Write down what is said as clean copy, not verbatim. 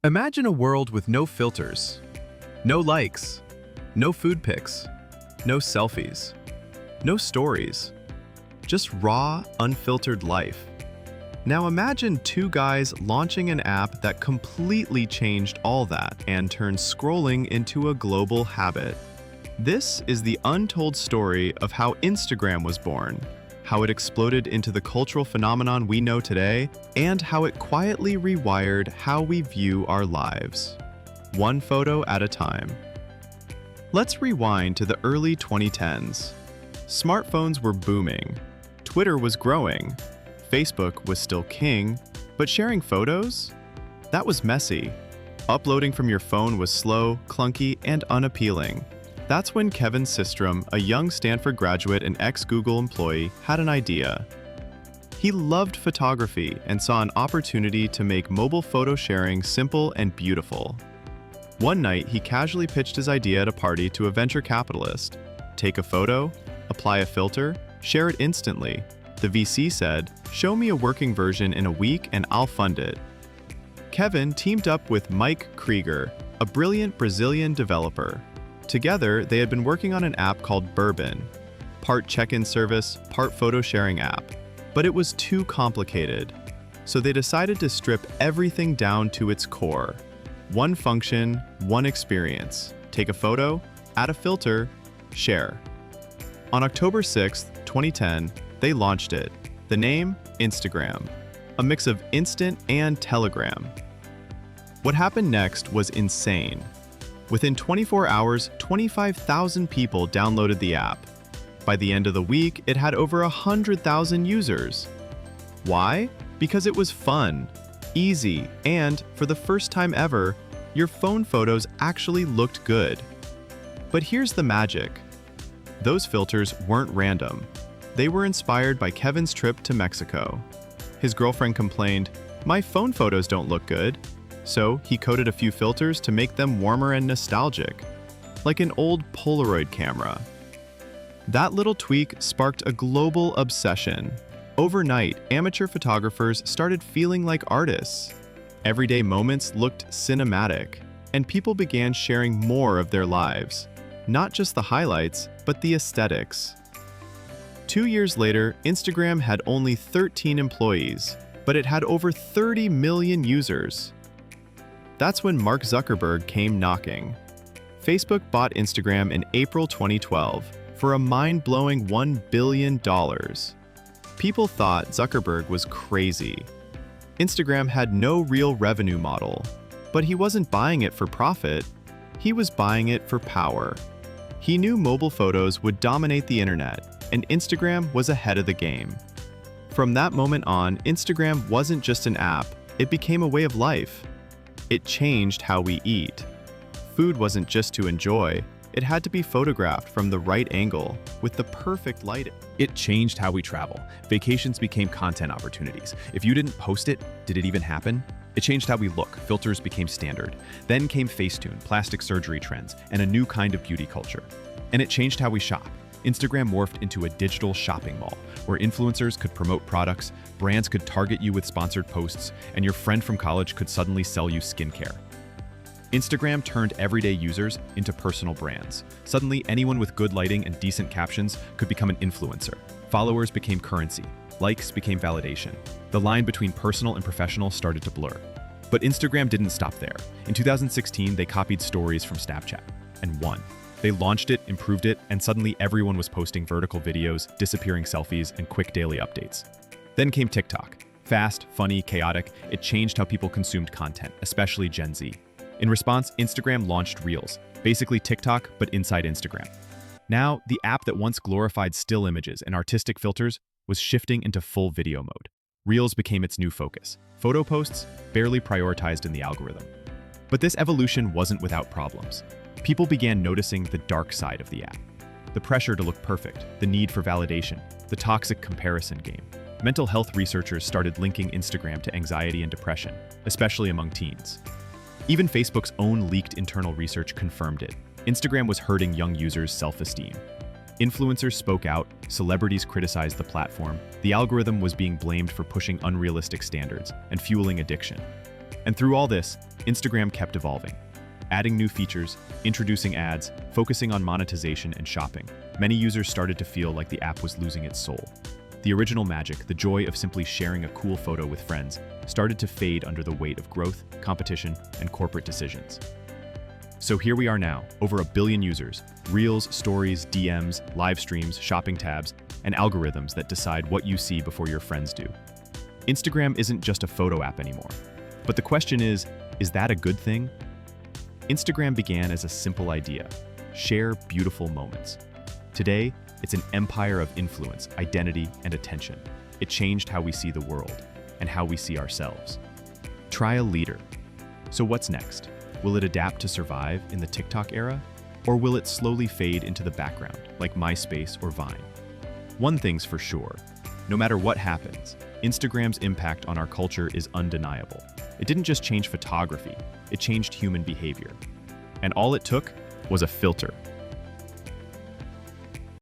Imagine a world with no filters, no likes, no food pics, no selfies, no stories, just raw, unfiltered life. Now imagine two guys launching an app that completely changed all that and turned scrolling into a global habit. This is the untold story of how Instagram was born, how it exploded into the cultural phenomenon we know today, and how it quietly rewired how we view our lives, one photo at a time. Let's rewind to the early 2010s. Smartphones were booming, Twitter was growing, Facebook was still king, but sharing photos? That was messy. Uploading from your phone was slow, clunky, and unappealing. That's when Kevin Systrom, a young Stanford graduate and ex-Google employee, had an idea. He loved photography and saw an opportunity to make mobile photo sharing simple and beautiful. One night, he casually pitched his idea at a party to a venture capitalist. Take a photo, apply a filter, share it instantly. The VC said, "Show me a working version in a week and I'll fund it." Kevin teamed up with Mike Krieger, a brilliant Brazilian developer. Together, they had been working on an app called Bourbon, part check-in service, part photo-sharing app. But it was too complicated, so they decided to strip everything down to its core. One function, one experience. Take a photo, add a filter, share. On October 6, 2010, they launched it. The name, Instagram, a mix of instant and Telegram. What happened next was insane. Within 24 hours, 25,000 people downloaded the app. By the end of the week, it had over 100,000 users. Why? Because it was fun, easy, and, for the first time ever, your phone photos actually looked good. But here's the magic. Those filters weren't random. They were inspired by Kevin's trip to Mexico. His girlfriend complained, "My phone photos don't look good." So he coded a few filters to make them warmer and nostalgic, like an old Polaroid camera. That little tweak sparked a global obsession. Overnight, amateur photographers started feeling like artists. Everyday moments looked cinematic, and people began sharing more of their lives. Not just the highlights, but the aesthetics. 2 years later, Instagram had only 13 employees, but it had over 30 million users. That's when Mark Zuckerberg came knocking. Facebook bought Instagram in April 2012 for a mind-blowing $1 billion. People thought Zuckerberg was crazy. Instagram had no real revenue model, but he wasn't buying it for profit. He was buying it for power. He knew mobile photos would dominate the internet, and Instagram was ahead of the game. From that moment on, Instagram wasn't just an app, it became a way of life. It changed how we eat. Food wasn't just to enjoy, it had to be photographed from the right angle, with the perfect lighting. It changed how we travel. Vacations became content opportunities. If you didn't post it, did it even happen? It changed how we look. Filters became standard. Then came Facetune, plastic surgery trends, and a new kind of beauty culture. And it changed how we shop. Instagram morphed into a digital shopping mall, where influencers could promote products, brands could target you with sponsored posts, and your friend from college could suddenly sell you skincare. Instagram turned everyday users into personal brands. Suddenly, anyone with good lighting and decent captions could become an influencer. Followers became currency. Likes became validation. The line between personal and professional started to blur. But Instagram didn't stop there. In 2016, they copied stories from Snapchat and won. They launched it, improved it, and suddenly everyone was posting vertical videos, disappearing selfies, and quick daily updates. Then came TikTok. Fast, funny, chaotic, it changed how people consumed content, especially Gen Z. In response, Instagram launched Reels, basically TikTok, but inside Instagram. Now, the app that once glorified still images and artistic filters was shifting into full video mode. Reels became its new focus. Photo posts barely prioritized in the algorithm. But this evolution wasn't without problems. People began noticing the dark side of the app. The pressure to look perfect, the need for validation, the toxic comparison game. Mental health researchers started linking Instagram to anxiety and depression, especially among teens. Even Facebook's own leaked internal research confirmed it. Instagram was hurting young users' self-esteem. Influencers spoke out, celebrities criticized the platform, the algorithm was being blamed for pushing unrealistic standards and fueling addiction. And through all this, Instagram kept evolving, adding new features, introducing ads, focusing on monetization and shopping. Many users started to feel like the app was losing its soul. The original magic, the joy of simply sharing a cool photo with friends, started to fade under the weight of growth, competition, and corporate decisions. So here we are now, over 1 billion users, Reels, Stories, DMs, live streams, shopping tabs, and algorithms that decide what you see before your friends do. Instagram isn't just a photo app anymore. But the question is that a good thing? Instagram began as a simple idea: share beautiful moments. Today, it's an empire of influence, identity, and attention. It changed how we see the world and how we see ourselves. Try a leader. So what's next? Will it adapt to survive in the TikTok era? Or will it slowly fade into the background, like MySpace or Vine? One thing's for sure: no matter what happens, Instagram's impact on our culture is undeniable. It didn't just change photography, it changed human behavior. And all it took was a filter.